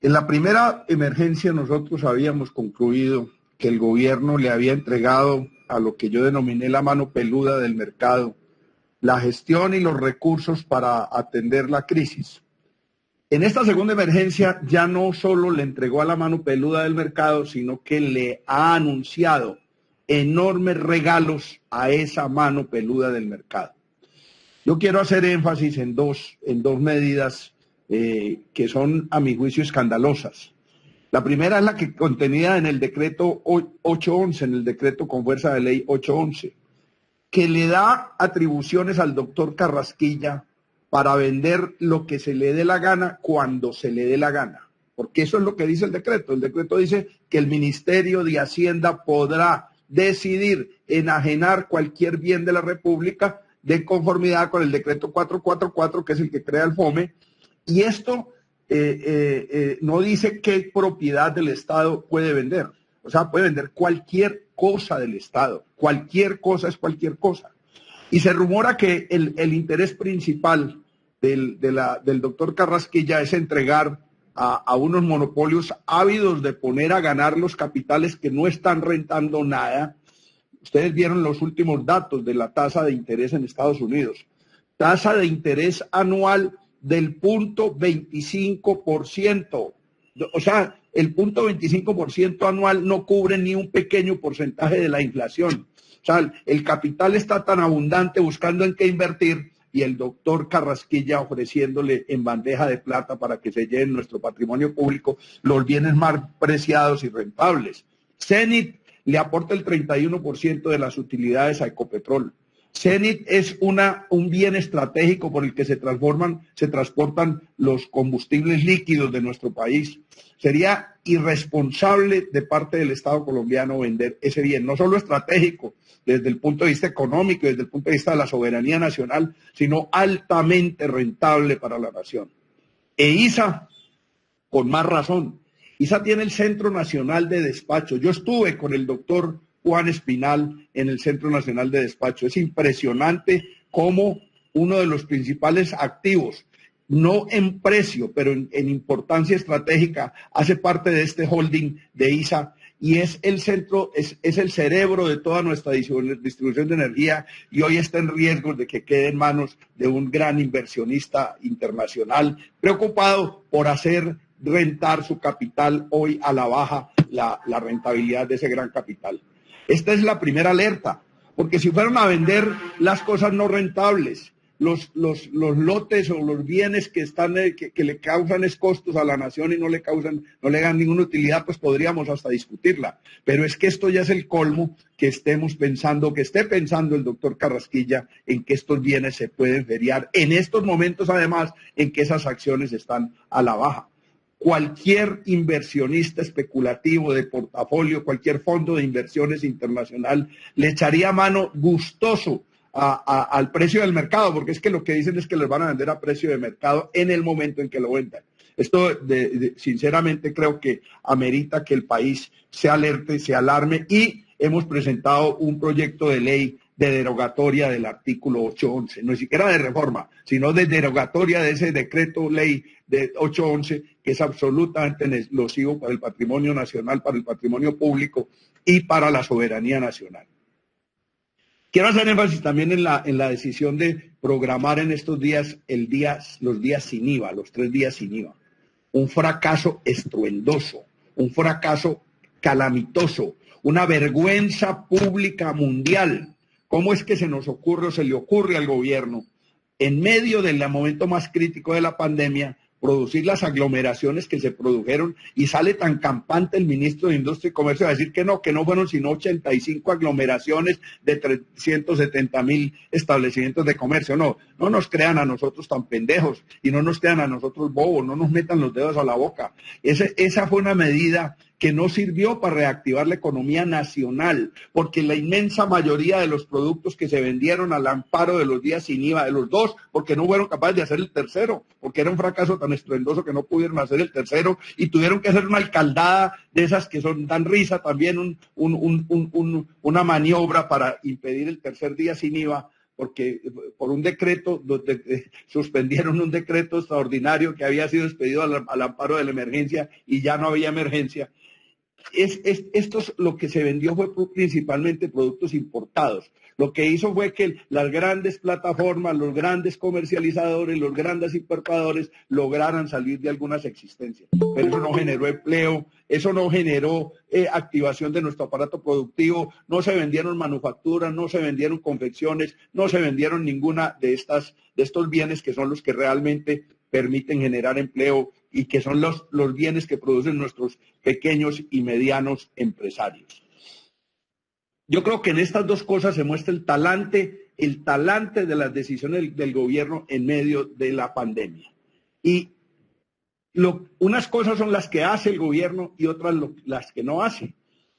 En la primera emergencia nosotros habíamos concluido que el gobierno le había entregado a lo que yo denominé la mano peluda del mercado, la gestión y los recursos para atender la crisis. En esta segunda emergencia ya no solo le entregó a la mano peluda del mercado, sino que le ha anunciado enormes regalos a esa mano peluda del mercado. Yo quiero hacer énfasis en dos medidas que son, a mi juicio, escandalosas. La primera es la que contenida en el decreto 811, en el decreto con fuerza de ley 811, que le da atribuciones al doctor Carrasquilla para vender lo que se le dé la gana cuando se le dé la gana. Porque eso es lo que dice el decreto. El decreto dice que el Ministerio de Hacienda podrá decidir enajenar cualquier bien de la República de conformidad con el decreto 444, que es el que crea el FOME. Y esto no dice qué propiedad del Estado puede vender. O sea, puede vender cualquier cosa del Estado. Cualquier cosa es cualquier cosa. Y se rumora que el interés principal del doctor Carrasquilla es entregar a unos monopolios ávidos de poner a ganar los capitales que no están rentando nada. Ustedes vieron los últimos datos de la tasa de interés en Estados Unidos. Tasa de interés anual del 0.25%. O sea, el 0.25% anual no cubre ni un pequeño porcentaje de la inflación. O sea, el capital está tan abundante buscando en qué invertir y el doctor Carrasquilla ofreciéndole en bandeja de plata para que se lleven nuestro patrimonio público los bienes más preciados y rentables. Cenit le aporta el 31% de las utilidades a Ecopetrol. Cenit es un bien estratégico por el que se transportan los combustibles líquidos de nuestro país. Sería irresponsable de parte del Estado colombiano vender ese bien, no solo estratégico desde el punto de vista económico y desde el punto de vista de la soberanía nacional, sino altamente rentable para la nación. E ISA, con más razón. ISA tiene el Centro Nacional de Despacho. Yo estuve con el doctor Juan Espinal en el Centro Nacional de Despacho. Es impresionante cómo uno de los principales activos, no en precio, pero en importancia estratégica, hace parte de este holding de ISA y es el centro, es el cerebro de toda nuestra distribución de energía y hoy está en riesgo de que quede en manos de un gran inversionista internacional preocupado por hacer rentar su capital hoy a la baja la rentabilidad de ese gran capital. Esta es la primera alerta, porque si fueran a vender las cosas no rentables, los lotes o los bienes que le causan costos a la nación y no le dan ninguna utilidad, pues podríamos hasta discutirla. Pero es que esto ya es el colmo que esté pensando el doctor Carrasquilla en que estos bienes se pueden feriar en estos momentos, además, en que esas acciones están a la baja. Cualquier inversionista especulativo de portafolio, cualquier fondo de inversiones internacional, le echaría mano gustoso al precio del mercado, porque es que lo que dicen es que les van a vender a precio de mercado en el momento en que lo vendan. Esto, sinceramente, creo que amerita que el país se alerte, se alarme y hemos presentado un proyecto de ley de derogatoria del artículo 811, no siquiera de reforma, sino de derogatoria de ese decreto ley de 811, que es absolutamente nocivo para el patrimonio nacional, para el patrimonio público y para la soberanía nacional. Quiero hacer énfasis también en la decisión de programar en estos días los días sin IVA, los 3 días sin IVA. Un fracaso estruendoso, un fracaso calamitoso, una vergüenza pública mundial. ¿Cómo es que se nos ocurre o se le ocurre al gobierno, en medio del momento más crítico de la pandemia, producir las aglomeraciones que se produjeron y sale tan campante el ministro de Industria y Comercio a decir que no fueron sino 85 aglomeraciones de 370,000 establecimientos de comercio? No nos crean a nosotros tan pendejos y no nos crean a nosotros bobos, no nos metan los dedos a la boca. Esa fue una medida que no sirvió para reactivar la economía nacional, porque la inmensa mayoría de los productos que se vendieron al amparo de los días sin IVA, de los dos, porque no fueron capaces de hacer el tercero, porque era un fracaso tan estruendoso que no pudieron hacer el tercero y tuvieron que hacer una alcaldada de esas que dan risa también, una maniobra para impedir el tercer día sin IVA, porque por un decreto, donde suspendieron un decreto extraordinario que había sido expedido al amparo de la emergencia y ya no había emergencia. Esto lo que se vendió fue principalmente productos importados. Lo que hizo fue que las grandes plataformas, los grandes comercializadores, los grandes importadores lograran salir de algunas existencias. Pero eso no generó empleo, eso no generó activación de nuestro aparato productivo, no se vendieron manufacturas, no se vendieron confecciones, no se vendieron ninguna de estos bienes que son los que realmente permiten generar empleo y que son los bienes que producen nuestros pequeños y medianos empresarios. Yo creo que en estas dos cosas se muestra el talante de las decisiones del gobierno en medio de la pandemia. Y unas cosas son las que hace el gobierno y otras las que no hace.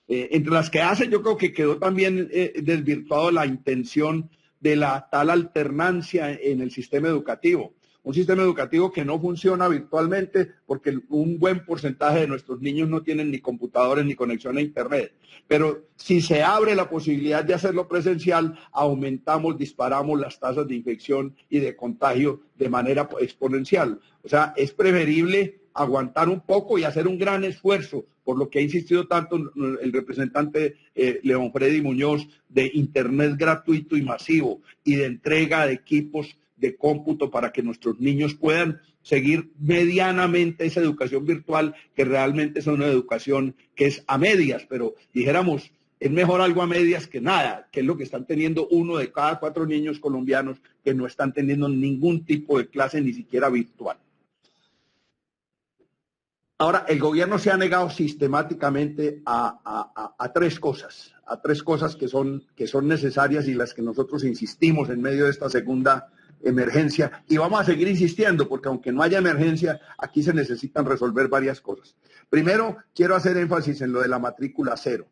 Entre las que hace, yo creo que quedó también desvirtuado la intención de la tal alternancia en el sistema educativo. Un sistema educativo que no funciona virtualmente porque un buen porcentaje de nuestros niños no tienen ni computadores ni conexión a Internet. Pero si se abre la posibilidad de hacerlo presencial, disparamos las tasas de infección y de contagio de manera exponencial. O sea, es preferible aguantar un poco y hacer un gran esfuerzo, por lo que ha insistido tanto el representante León Freddy Muñoz, de Internet gratuito y masivo y de entrega de equipos de cómputo para que nuestros niños puedan seguir medianamente esa educación virtual, que realmente es una educación que es a medias, pero dijéramos, es mejor algo a medias que nada, que es lo que están teniendo 1 de cada 4 niños colombianos que no están teniendo ningún tipo de clase, ni siquiera virtual. Ahora, el gobierno se ha negado sistemáticamente a tres cosas que son necesarias y las que nosotros insistimos en medio de esta segunda emergencia, y vamos a seguir insistiendo porque aunque no haya emergencia, aquí se necesitan resolver varias cosas. Primero, quiero hacer énfasis en lo de la matrícula cero.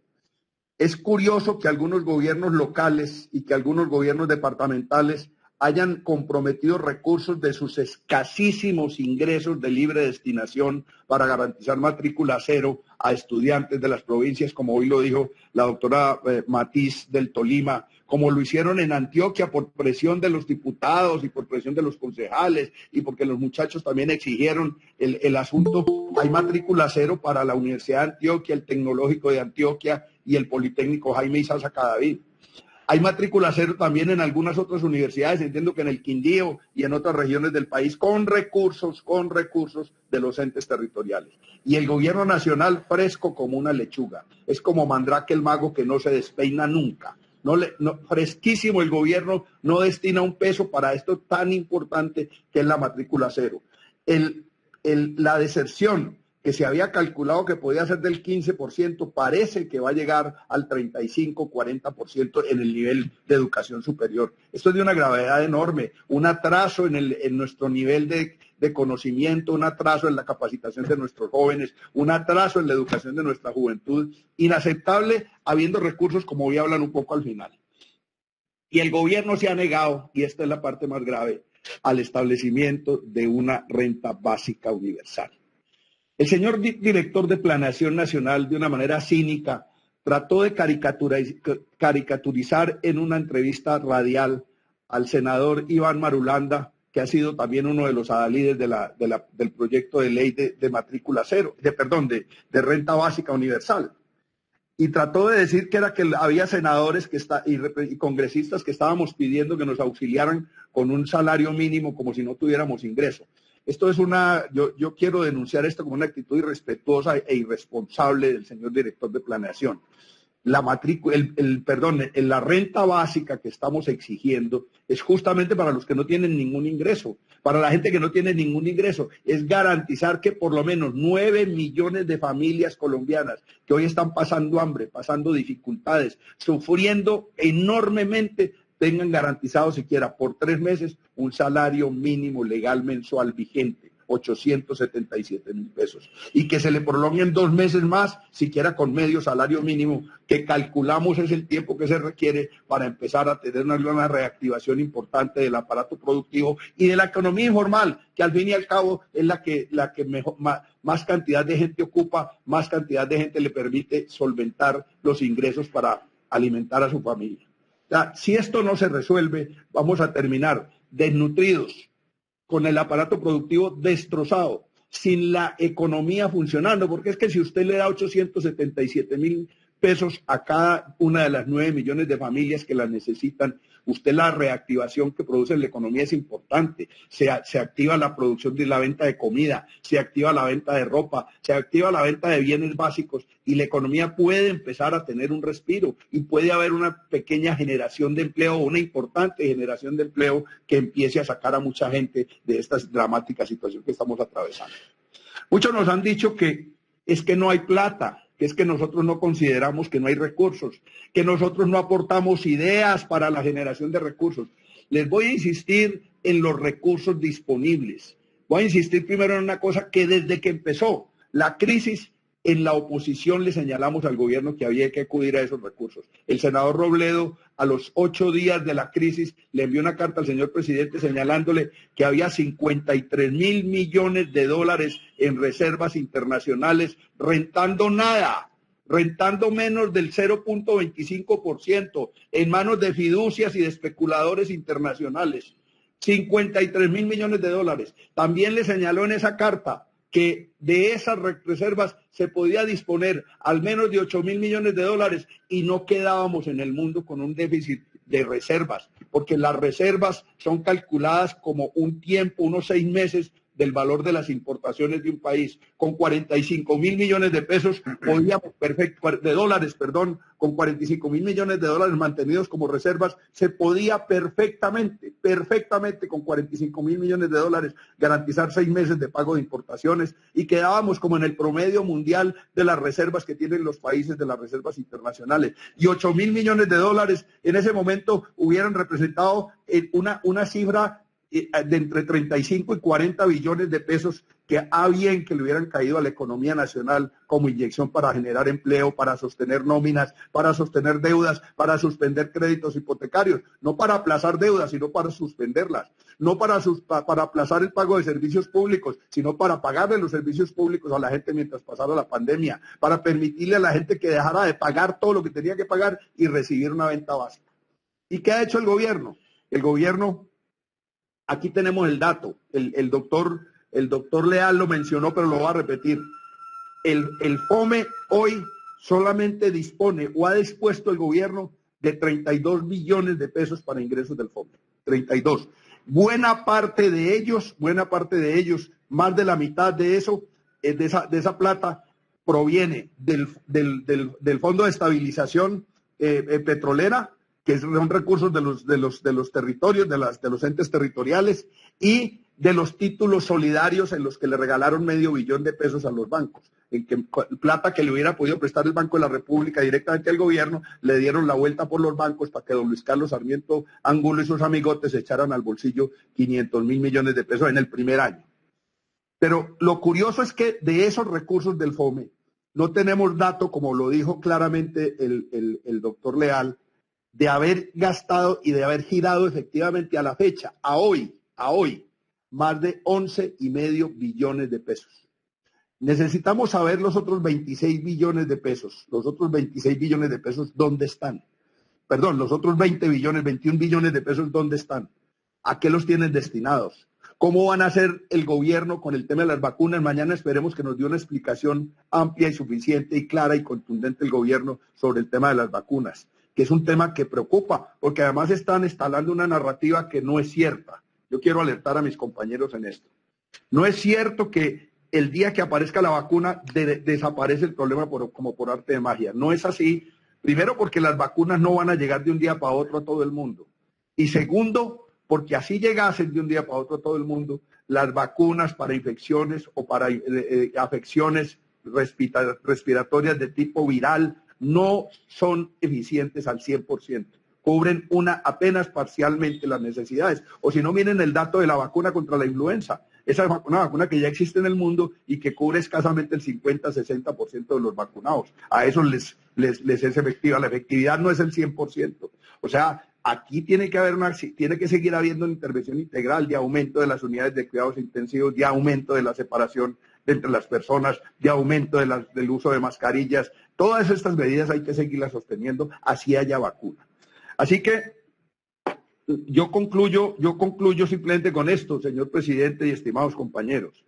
Es curioso que algunos gobiernos locales y que algunos gobiernos departamentales hayan comprometido recursos de sus escasísimos ingresos de libre destinación para garantizar matrícula cero a estudiantes de las provincias, como hoy lo dijo la doctora Matiz del Tolima, como lo hicieron en Antioquia por presión de los diputados y por presión de los concejales y porque los muchachos también exigieron el asunto. Hay matrícula cero para la Universidad de Antioquia, el Tecnológico de Antioquia y el Politécnico Jaime Isaza Cadavid. Hay matrícula cero también en algunas otras universidades, entiendo que en el Quindío y en otras regiones del país, con recursos de los entes territoriales. Y el gobierno nacional fresco como una lechuga. Es como Mandrake el mago que no se despeina nunca. Fresquísimo, el gobierno no destina un peso para esto tan importante que es la matrícula cero. La deserción que se había calculado que podía ser del 15%, parece que va a llegar al 35, 40% en el nivel de educación superior. Esto es de una gravedad enorme, un atraso en nuestro nivel de conocimiento, un atraso en la capacitación de nuestros jóvenes, un atraso en la educación de nuestra juventud, inaceptable habiendo recursos como voy a hablar un poco al final. Y el gobierno se ha negado, y esta es la parte más grave, al establecimiento de una renta básica universal. El señor director de Planeación Nacional, de una manera cínica, trató de caricaturizar en una entrevista radial al senador Iván Marulanda, que ha sido también uno de los adalides del proyecto de ley de matrícula cero, de renta básica universal. Y trató de decir que había senadores y congresistas que estábamos pidiendo que nos auxiliaran con un salario mínimo como si no tuviéramos ingreso. Esto es yo quiero denunciar esto como una actitud irrespetuosa e irresponsable del señor director de Planeación. La renta básica que estamos exigiendo es justamente para los que no tienen ningún ingreso. Para la gente que no tiene ningún ingreso, es garantizar que por lo menos 9 millones de familias colombianas que hoy están pasando hambre, pasando dificultades, sufriendo enormemente, tengan garantizado siquiera por 3 meses un salario mínimo legal mensual vigente, 877.000 pesos, y que se le prolonguen 2 meses más, siquiera con medio salario mínimo, que calculamos es el tiempo que se requiere para empezar a tener una reactivación importante del aparato productivo y de la economía informal, que al fin y al cabo es la que más cantidad de gente ocupa, más cantidad de gente le permite solventar los ingresos para alimentar a su familia. sea, si esto no se resuelve, vamos a terminar desnutridos, con el aparato productivo destrozado, sin la economía funcionando, porque es que si usted le da 877.000 pesos a cada una de las 9 millones de familias que las necesitan, usted la reactivación que produce en la economía es importante. Se activa la producción de la venta de comida, se activa la venta de ropa, se activa la venta de bienes básicos y la economía puede empezar a tener un respiro y puede haber una pequeña generación de empleo, una importante generación de empleo que empiece a sacar a mucha gente de esta dramática situación que estamos atravesando. Muchos nos han dicho que es que no hay plata, que es que nosotros no consideramos que no hay recursos, que nosotros no aportamos ideas para la generación de recursos. Les voy a insistir en los recursos disponibles. Voy a insistir primero en una cosa que desde que empezó la crisis, en la oposición le señalamos al gobierno que había que acudir a esos recursos. El senador Robledo, a los 8 días de la crisis, le envió una carta al señor presidente señalándole que había 53.000 millones de dólares en reservas internacionales, rentando nada, rentando menos del 0.25%, en manos de fiducias y de especuladores internacionales. 53.000 millones de dólares. También le señaló en esa carta que de esas reservas se podía disponer al menos de 8.000 millones de dólares y no quedábamos en el mundo con un déficit de reservas, porque las reservas son calculadas como un tiempo, unos 6 meses del valor de las importaciones de un país. Con 45.000 millones de pesos podíamos de dólares, perdón, con 45.000 millones de dólares mantenidos como reservas, se podía perfectamente con 45.000 millones de dólares garantizar 6 meses de pago de importaciones y quedábamos como en el promedio mundial de las reservas que tienen los países de las reservas internacionales. Y 8.000 millones de dólares en ese momento hubieran representado una cifra de entre 35 y 40 billones de pesos que bien que le hubieran caído a la economía nacional como inyección para generar empleo, para sostener nóminas, para sostener deudas, para suspender créditos hipotecarios, no para aplazar deudas, sino para suspenderlas, no para aplazar el pago de servicios públicos, sino para pagarle los servicios públicos a la gente mientras pasara la pandemia, para permitirle a la gente que dejara de pagar todo lo que tenía que pagar y recibir una venta básica. ¿Y qué ha hecho el gobierno? El gobierno, aquí tenemos el dato, el doctor Leal lo mencionó, pero lo voy a repetir. El FOME hoy solamente dispone o ha dispuesto el gobierno de 32 billones de pesos para ingresos del FOME. 32. Buena parte de ellos, más de la mitad de eso, de esa plata, proviene del Fondo de Estabilización Petrolera, que son recursos de los territorios, de los entes territoriales, y de los títulos solidarios en los que le regalaron $500 millón de pesos a los bancos, en que plata que le hubiera podido prestar el Banco de la República directamente al gobierno, le dieron la vuelta por los bancos para que don Luis Carlos Sarmiento Angulo y sus amigotes echaran al bolsillo 500.000 millones de pesos en el primer año. Pero lo curioso es que de esos recursos del FOME no tenemos dato, como lo dijo claramente el doctor Leal, de haber gastado y de haber girado efectivamente a la fecha, a hoy, más de 11,5 billones de pesos. Necesitamos saber los otros 26 billones de pesos, ¿dónde están? Perdón, los otros 20 billones, 21 billones de pesos, ¿dónde están? ¿A qué los tienen destinados? ¿Cómo van a hacer el gobierno con el tema de las vacunas? Mañana esperemos que nos dé una explicación amplia y suficiente y clara y contundente el gobierno sobre el tema de las vacunas, que es un tema que preocupa, porque además están instalando una narrativa que no es cierta. Yo quiero alertar a mis compañeros en esto. No es cierto que el día que aparezca la vacuna desaparece el problema como por arte de magia. No es así. Primero, porque las vacunas no van a llegar de un día para otro a todo el mundo. Y segundo, porque así llegasen de un día para otro a todo el mundo, las vacunas para infecciones o para afecciones respiratorias de tipo viral no son eficientes al 100%. Cubren apenas parcialmente las necesidades. O si no, miren el dato de la vacuna contra la influenza. Esa es una vacuna que ya existe en el mundo y que cubre escasamente el 50-60% de los vacunados. A eso les es efectiva. La efectividad no es el 100%. O sea, aquí tiene que seguir habiendo una intervención integral de aumento de las unidades de cuidados intensivos, de aumento de la separación entre las personas, de aumento del uso de mascarillas. Todas estas medidas hay que seguirlas sosteniendo, así haya vacuna. Así que yo concluyo simplemente con esto, señor presidente y estimados compañeros.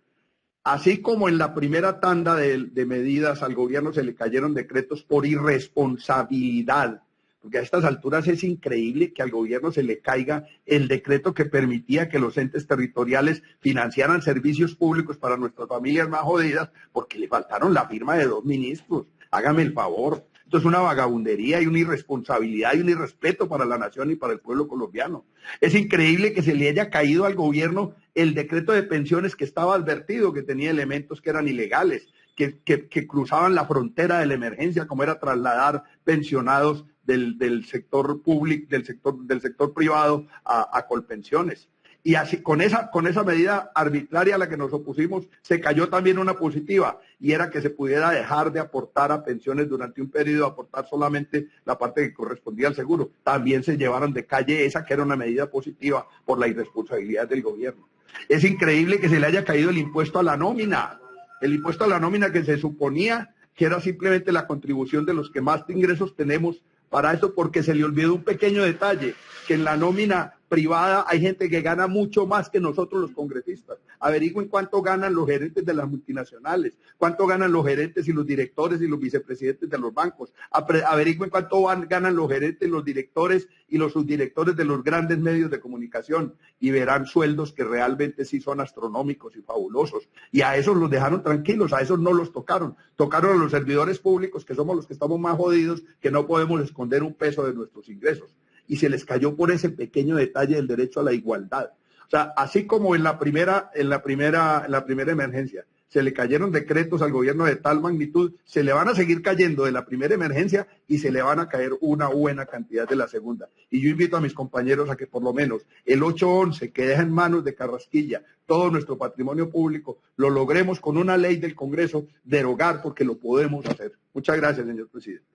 Así como en la primera tanda de medidas al gobierno se le cayeron decretos por irresponsabilidad, porque a estas alturas es increíble que al gobierno se le caiga el decreto que permitía que los entes territoriales financiaran servicios públicos para nuestras familias más jodidas, porque le faltaron la firma de 2 ministros. Hágame el favor. Esto es una vagabundería y una irresponsabilidad y un irrespeto para la nación y para el pueblo colombiano. Es increíble que se le haya caído al gobierno el decreto de pensiones que estaba advertido, que tenía elementos que eran ilegales, que cruzaban la frontera de la emergencia, como era trasladar pensionados del sector público, del sector privado a Colpensiones. Y así, con esa medida arbitraria a la que nos opusimos, se cayó también una positiva, y era que se pudiera dejar de aportar a pensiones durante un periodo, aportar solamente la parte que correspondía al seguro. También se llevaron de calle esa, que era una medida positiva por la irresponsabilidad del gobierno. Es increíble que se le haya caído el impuesto a la nómina que se suponía que era simplemente la contribución de los que más ingresos tenemos para eso, porque se le olvidó un pequeño detalle, que en la nómina privada hay gente que gana mucho más que nosotros los congresistas. Averigüen cuánto ganan los gerentes de las multinacionales, cuánto ganan los gerentes y los directores y los vicepresidentes de los bancos. Averigüen cuánto ganan los gerentes, los directores y los subdirectores de los grandes medios de comunicación, y verán sueldos que realmente sí son astronómicos y fabulosos. Y a esos los dejaron tranquilos, a esos no los tocaron. Tocaron a los servidores públicos, que somos los que estamos más jodidos, que no podemos esconder un peso de nuestros ingresos. Y se les cayó por ese pequeño detalle del derecho a la igualdad. O sea, así como en la primera emergencia se le cayeron decretos al gobierno de tal magnitud, se le van a seguir cayendo de la primera emergencia y se le van a caer una buena cantidad de la segunda. Y yo invito a mis compañeros a que por lo menos el 811, que deja en manos de Carrasquilla todo nuestro patrimonio público, lo logremos con una ley del Congreso derogar, porque lo podemos hacer. Muchas gracias, señor presidente.